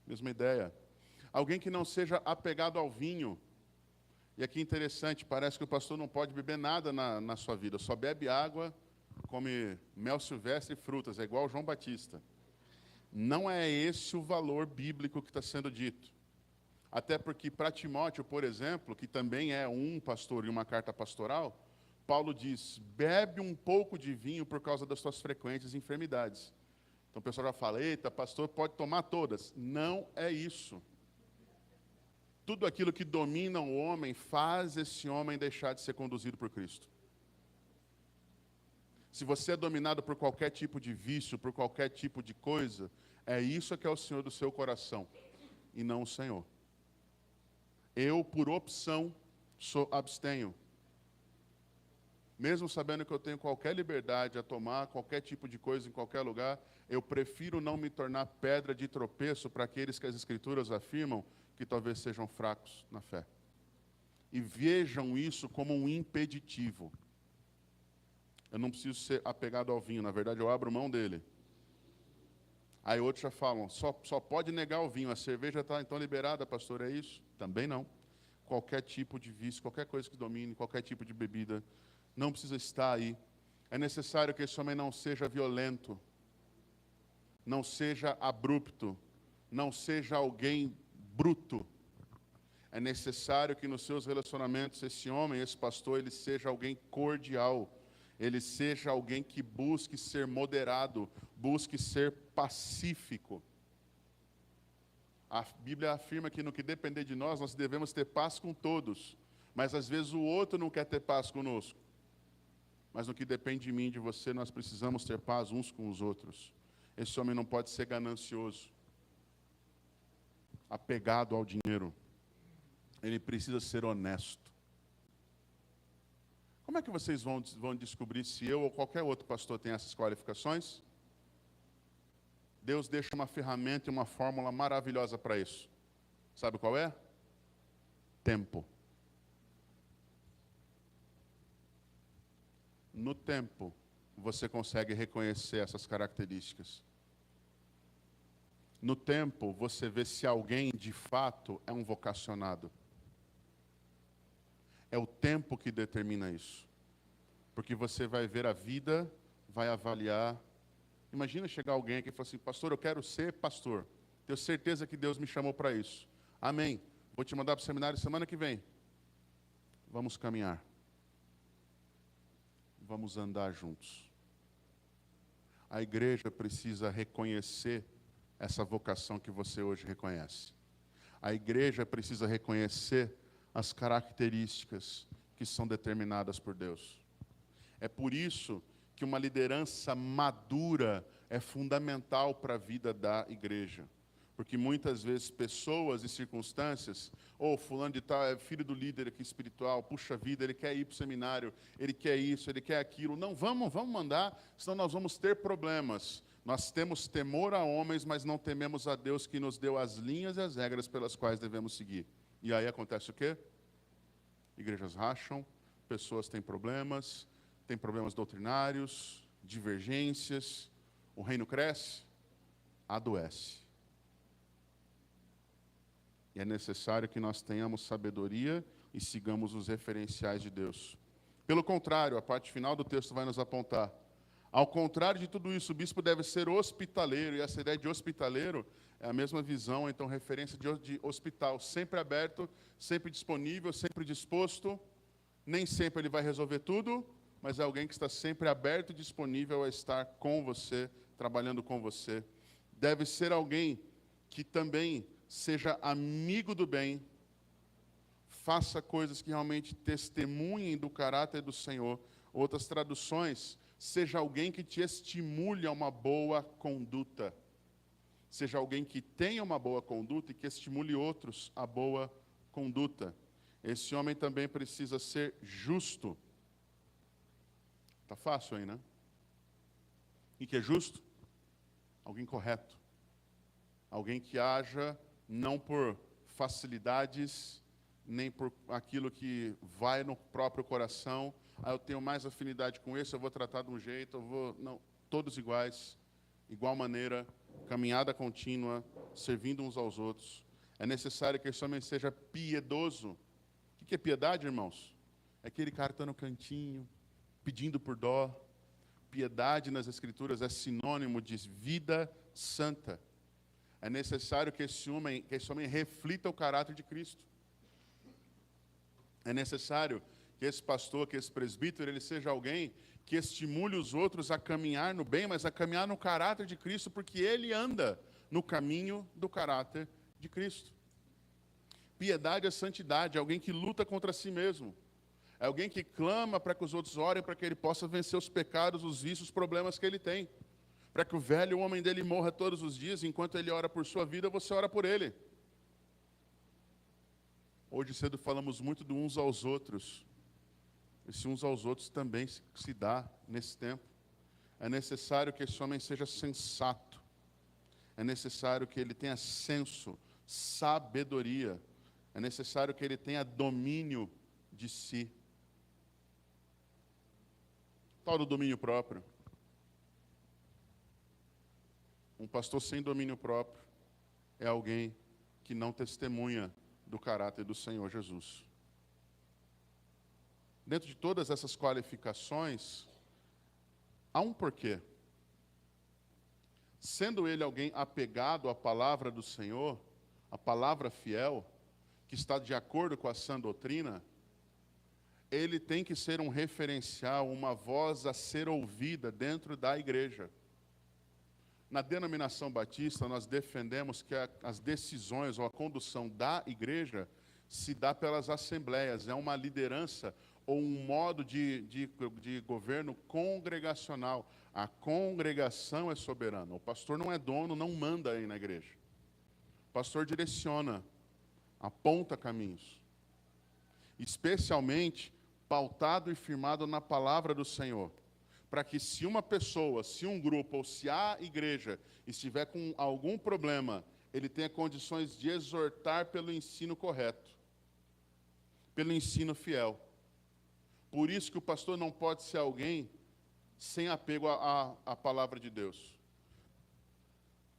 mesma ideia. Alguém que não seja apegado ao vinho. E aqui interessante, parece que o pastor não pode beber nada na sua vida. Só bebe água, come mel silvestre e frutas. É igual João Batista. Não é esse o valor bíblico que está sendo dito. Até porque para Timóteo, por exemplo, que também é um pastor e uma carta pastoral, Paulo diz: bebe um pouco de vinho por causa das suas frequentes enfermidades. Então o pessoal já fala: eita, pastor, pode tomar todas. Não é isso. Tudo aquilo que domina o homem faz esse homem deixar de ser conduzido por Cristo. Se você é dominado por qualquer tipo de vício, por qualquer tipo de coisa, é isso que é o Senhor do seu coração, e não o Senhor. Eu, por opção, abstenho. Mesmo sabendo que eu tenho qualquer liberdade a tomar qualquer tipo de coisa em qualquer lugar, eu prefiro não me tornar pedra de tropeço para aqueles que as Escrituras afirmam que talvez sejam fracos na fé. E vejam isso como um impeditivo. Eu não preciso ser apegado ao vinho, na verdade eu abro mão dele. Aí outros já falam: só pode negar o vinho, a cerveja está então liberada, pastor, é isso? Também não. Qualquer tipo de vício, qualquer coisa que domine, qualquer tipo de bebida, não precisa estar aí. É necessário que esse homem não seja violento, não seja abrupto, não seja alguém bruto. É necessário que nos seus relacionamentos esse homem, esse pastor, ele seja alguém cordial, ele seja alguém que busque ser moderado, busque ser pacífico. A Bíblia afirma que no que depender de nós, nós devemos ter paz com todos, mas às vezes o outro não quer ter paz conosco. Mas no que depende de mim e de você, nós precisamos ter paz uns com os outros. Esse homem não pode ser ganancioso, apegado ao dinheiro. Ele precisa ser honesto. Como é que vocês vão descobrir se eu ou qualquer outro pastor tem essas qualificações? Deus deixa uma ferramenta e uma fórmula maravilhosa para isso. Sabe qual é? Tempo. No tempo, você consegue reconhecer essas características. No tempo, você vê se alguém, de fato, é um vocacionado. É o tempo que determina isso. Porque você vai ver a vida, vai avaliar. Imagina chegar alguém aqui e falar assim: pastor, eu quero ser pastor. Tenho certeza que Deus me chamou para isso. Amém. Vou te mandar para o seminário semana que vem. Vamos caminhar. Vamos andar juntos. A igreja precisa reconhecer essa vocação que você hoje reconhece. A igreja precisa reconhecer as características que são determinadas por Deus. É por isso que uma liderança madura é fundamental para a vida da igreja. Porque muitas vezes pessoas e circunstâncias, fulano de tal é filho do líder aqui espiritual, puxa vida, ele quer ir para o seminário, ele quer isso, ele quer aquilo. Não, vamos mandar, senão nós vamos ter problemas. Nós temos temor a homens, mas não tememos a Deus que nos deu as linhas e as regras pelas quais devemos seguir. E aí acontece o quê? Igrejas racham, pessoas têm problemas doutrinários, divergências, o reino cresce, adoece. E é necessário que nós tenhamos sabedoria e sigamos os referenciais de Deus. Pelo contrário, a parte final do texto vai nos apontar. Ao contrário de tudo isso, o bispo deve ser hospitaleiro, e essa ideia de hospitaleiro é a mesma visão, então, referência de hospital, sempre aberto, sempre disponível, sempre disposto. Nem sempre ele vai resolver tudo, mas é alguém que está sempre aberto e disponível a estar com você, trabalhando com você. Deve ser alguém que também seja amigo do bem, faça coisas que realmente testemunhem do caráter do Senhor. Outras traduções, seja alguém que te estimule a uma boa conduta. Seja alguém que tenha uma boa conduta e que estimule outros a boa conduta. Esse homem também precisa ser justo. Está fácil aí, né? E que é justo? Alguém correto. Alguém que haja não por facilidades, nem por aquilo que vai no próprio coração. Eu tenho mais afinidade com esse, eu vou tratar de um jeito, Não, todos iguais, igual maneira, caminhada contínua, servindo uns aos outros. É necessário que esse homem seja piedoso. O que é piedade, irmãos? É aquele cara que está no cantinho, pedindo por dó. Piedade nas Escrituras é sinônimo de vida santa. É necessário que esse homem reflita o caráter de Cristo. É necessário que esse pastor, que esse presbítero, ele seja alguém que estimule os outros a caminhar no bem, mas a caminhar no caráter de Cristo, porque ele anda no caminho do caráter de Cristo. Piedade é santidade, é alguém que luta contra si mesmo. É alguém que clama para que os outros orem, para que ele possa vencer os pecados, os vícios, os problemas que ele tem. Para que o velho homem dele morra todos os dias, enquanto ele ora por sua vida, você ora por ele. Hoje cedo falamos muito de uns aos outros. Esse uns aos outros também se dá nesse tempo. É necessário que esse homem seja sensato. É necessário que ele tenha senso, sabedoria. É necessário que ele tenha domínio de si. Tal do domínio próprio. Um pastor sem domínio próprio é alguém que não testemunha do caráter do Senhor Jesus. Dentro de todas essas qualificações, há um porquê. Sendo ele alguém apegado à palavra do Senhor, a palavra fiel, que está de acordo com a sã doutrina, ele tem que ser um referencial, uma voz a ser ouvida dentro da igreja. Na denominação batista, nós defendemos que as decisões ou a condução da igreja se dá pelas assembleias, é uma liderança ou um modo de governo congregacional. A congregação é soberana. O pastor não é dono, não manda aí na igreja. O pastor direciona, aponta caminhos. Especialmente pautado e firmado na palavra do Senhor. Para que se uma pessoa, se um grupo ou se a igreja estiver com algum problema, ele tenha condições de exortar pelo ensino correto, pelo ensino fiel. Por isso que o pastor não pode ser alguém sem apego à palavra de Deus.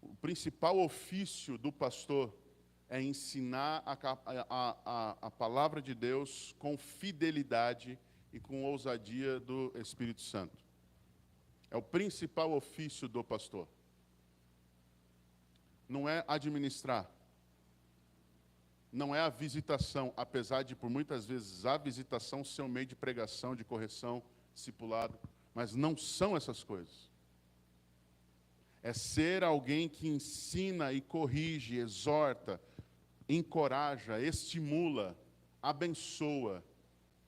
O principal ofício do pastor é ensinar a palavra de Deus com fidelidade e com ousadia do Espírito Santo. É o principal ofício do pastor. Não é administrar. Não é a visitação, apesar de, por muitas vezes, a visitação ser um meio de pregação, de correção, discipulado, mas não são essas coisas. É ser alguém que ensina e corrige, exorta, encoraja, estimula, abençoa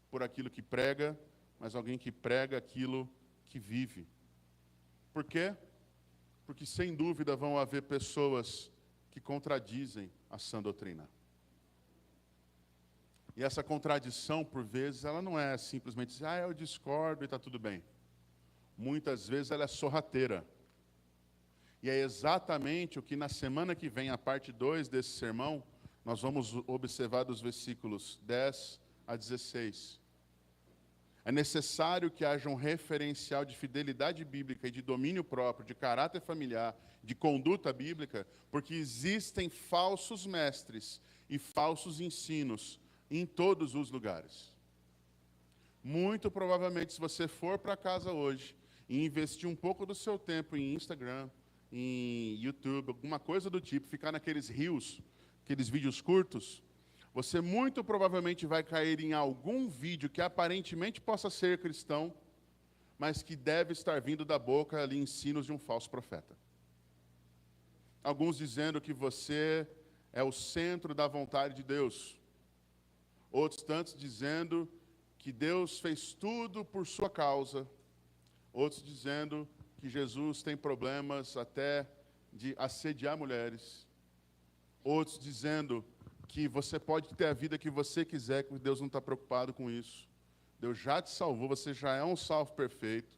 por aquilo que prega, mas alguém que prega aquilo que vive. Por quê? Porque sem dúvida vão haver pessoas que contradizem a sã doutrina. E essa contradição, por vezes, ela não é simplesmente dizer, eu discordo e está tudo bem. Muitas vezes ela é sorrateira. E é exatamente o que na semana que vem, a parte 2 desse sermão, nós vamos observar dos versículos 10 a 16. É necessário que haja um referencial de fidelidade bíblica e de domínio próprio, de caráter familiar, de conduta bíblica, porque existem falsos mestres e falsos ensinos em todos os lugares. Muito provavelmente, se você for para casa hoje e investir um pouco do seu tempo em Instagram, em YouTube, alguma coisa do tipo, ficar naqueles reels, aqueles vídeos curtos, você muito provavelmente vai cair em algum vídeo que aparentemente possa ser cristão, mas que deve estar vindo da boca ali ensinos de um falso profeta. Alguns dizendo que você é o centro da vontade de Deus. Outros tantos dizendo que Deus fez tudo por sua causa. Outros dizendo que Jesus tem problemas até de assediar mulheres. Outros dizendo que você pode ter a vida que você quiser, que Deus não está preocupado com isso. Deus já te salvou, você já é um salvo perfeito.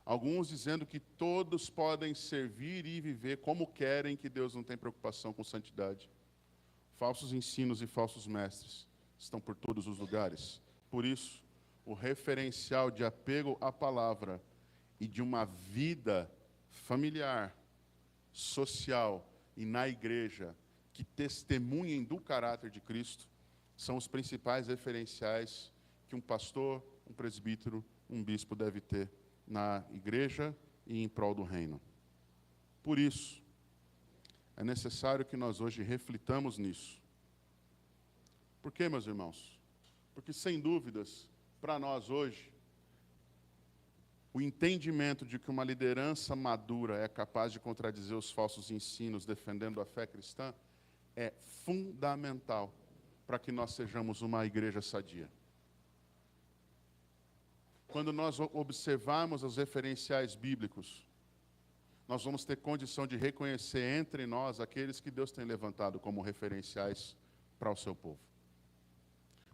Alguns dizendo que todos podem servir e viver como querem, que Deus não tem preocupação com santidade. Falsos ensinos e falsos mestres estão por todos os lugares. Por isso, o referencial de apego à palavra e de uma vida familiar, social e na igreja que testemunhem do caráter de Cristo são os principais referenciais que um pastor, um presbítero, um bispo deve ter na igreja e em prol do reino. Por isso, é necessário que nós hoje reflitamos nisso. Por quê, meus irmãos? Porque, sem dúvidas, para nós hoje, o entendimento de que uma liderança madura é capaz de contradizer os falsos ensinos defendendo a fé cristã é fundamental para que nós sejamos uma igreja sadia. Quando nós observarmos os referenciais bíblicos, nós vamos ter condição de reconhecer entre nós aqueles que Deus tem levantado como referenciais para o seu povo.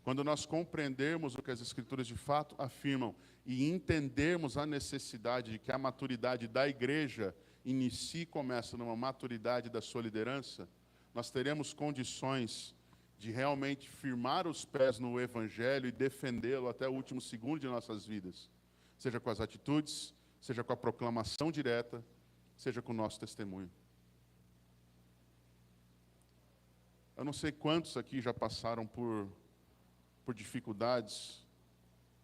Quando nós compreendermos o que as Escrituras de fato afirmam e entendermos a necessidade de que a maturidade da igreja inicie e começa numa maturidade da sua liderança, nós teremos condições de realmente firmar os pés no Evangelho e defendê-lo até o último segundo de nossas vidas, seja com as atitudes, seja com a proclamação direta, seja com o nosso testemunho. Eu não sei quantos aqui já passaram por dificuldades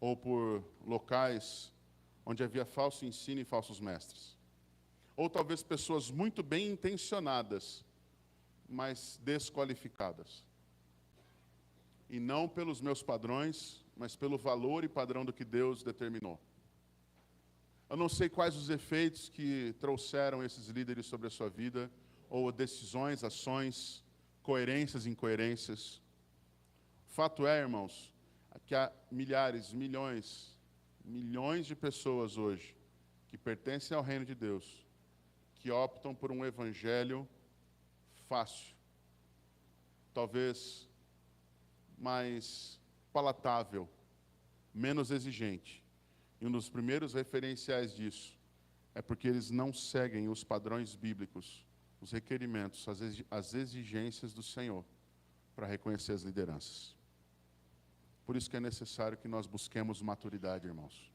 ou por locais onde havia falso ensino e falsos mestres. Ou talvez pessoas muito bem intencionadas, mas desqualificadas. E não pelos meus padrões, mas pelo valor e padrão do que Deus determinou. Eu não sei quais os efeitos que trouxeram esses líderes sobre a sua vida, ou decisões, ações, coerências, incoerências. Fato é, irmãos, que há milhares, milhões de pessoas hoje que pertencem ao reino de Deus, que optam por um evangelho fácil, talvez mais palatável, menos exigente. E um dos primeiros referenciais disso é porque eles não seguem os padrões bíblicos, os requerimentos, as exigências do Senhor para reconhecer as lideranças. Por isso que é necessário que nós busquemos maturidade, irmãos.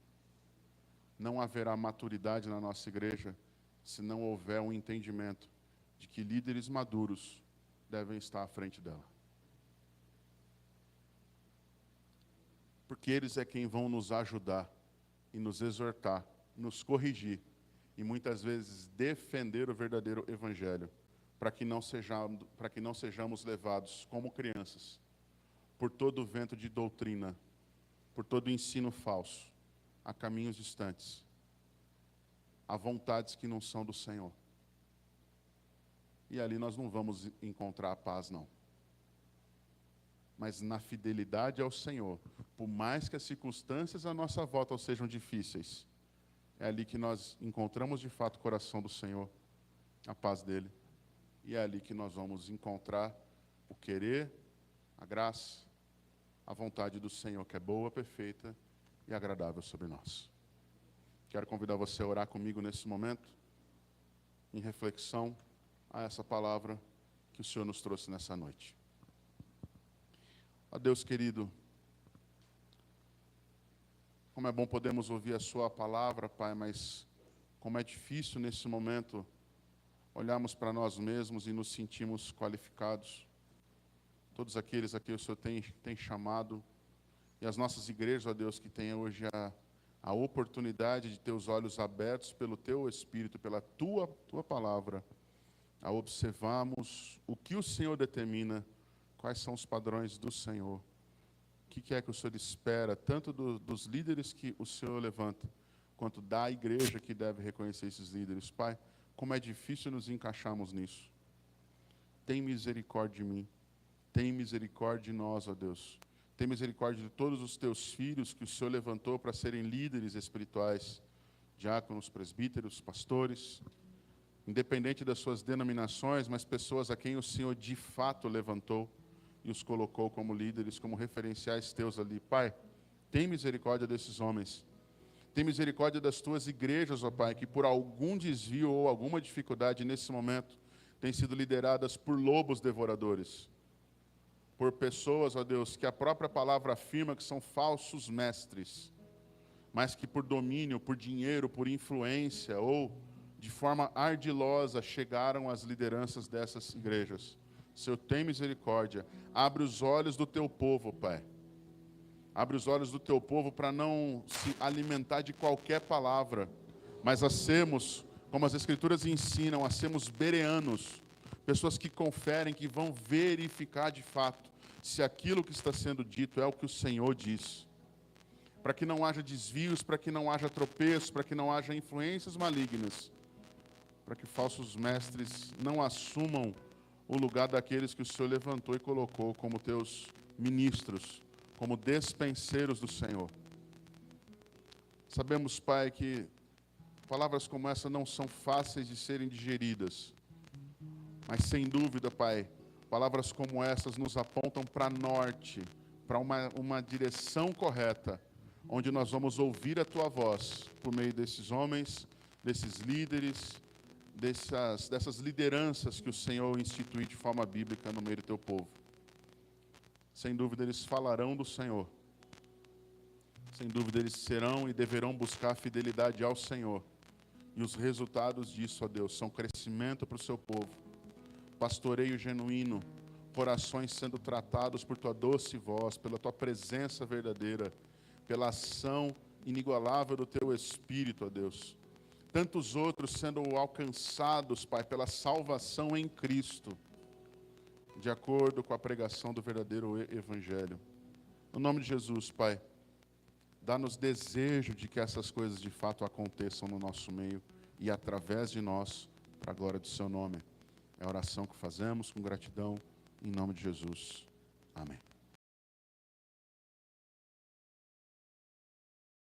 Não haverá maturidade na nossa igreja se não houver um entendimento de que líderes maduros devem estar à frente dela. Porque eles é quem vão nos ajudar e nos exortar, nos corrigir e muitas vezes defender o verdadeiro evangelho, para que não sejamos levados como crianças por todo o vento de doutrina, por todo o ensino falso, a caminhos distantes, a vontades que não são do Senhor. e ali nós não vamos encontrar a paz, não. Mas na fidelidade ao Senhor, por mais que as circunstâncias à nossa volta sejam difíceis, é ali que nós encontramos de fato o coração do Senhor, a paz dele. E é ali que nós vamos encontrar o querer, a graça, a vontade do Senhor, que é boa, perfeita e agradável sobre nós. Quero convidar você a orar comigo nesse momento, em reflexão a essa palavra que o Senhor nos trouxe nessa noite. Ó Deus querido, como é bom podermos ouvir a sua palavra, Pai, mas como é difícil nesse momento olharmos para nós mesmos e nos sentirmos qualificados. Todos aqueles a quem o Senhor tem chamado, e as nossas igrejas, ó Deus, que têm hoje a oportunidade de ter os olhos abertos pelo Teu Espírito, pela Tua Palavra, a observarmos o que o Senhor determina, quais são os padrões do Senhor, o que é que o Senhor espera, tanto dos líderes que o Senhor levanta, quanto da igreja que deve reconhecer esses líderes. Pai, como é difícil nos encaixarmos nisso. Tem misericórdia de mim, tem misericórdia de nós, ó Deus. Tem misericórdia de todos os Teus filhos que o Senhor levantou para serem líderes espirituais, diáconos, presbíteros, pastores, independente das suas denominações, mas pessoas a quem o Senhor de fato levantou e os colocou como líderes, como referenciais Teus ali. Pai, tem misericórdia desses homens. Tem misericórdia das Tuas igrejas, ó Pai, que por algum desvio ou alguma dificuldade nesse momento têm sido lideradas por lobos devoradores. Por pessoas, ó Deus, que a própria palavra afirma que são falsos mestres, mas que por domínio, por dinheiro, por influência ou de forma ardilosa chegaram às lideranças dessas igrejas. Senhor, tem misericórdia. Abre os olhos do Teu povo, Pai. Abre os olhos do Teu povo para não se alimentar de qualquer palavra, mas a sermos, como as Escrituras ensinam, a sermos bereanos, pessoas que conferem, que vão verificar de fato se aquilo que está sendo dito é o que o Senhor diz. Para que não haja desvios, para que não haja tropeços, para que não haja influências malignas, para que falsos mestres não assumam o lugar daqueles que o Senhor levantou e colocou como Teus ministros, como despenseiros do Senhor. Sabemos, Pai, que palavras como essa não são fáceis de serem digeridas, mas sem dúvida, Pai, palavras como essas nos apontam para norte, para uma direção correta, onde nós vamos ouvir a Tua voz por meio desses homens, desses líderes, dessas lideranças que o Senhor institui de forma bíblica no meio do Teu povo. Sem dúvida eles falarão do Senhor. Sem dúvida eles serão e deverão buscar a fidelidade ao Senhor. E os resultados disso, ó Deus, são crescimento para o Seu povo, pastoreio genuíno, corações sendo tratados por Tua doce voz, pela Tua presença verdadeira, pela ação inigualável do Teu Espírito, ó Deus. Tantos outros sendo alcançados, Pai, pela salvação em Cristo, de acordo com a pregação do verdadeiro Evangelho. No nome de Jesus, Pai, dá-nos desejo de que essas coisas de fato aconteçam no nosso meio e através de nós, para a glória do Seu nome. É a oração que fazemos com gratidão, em nome de Jesus. Amém.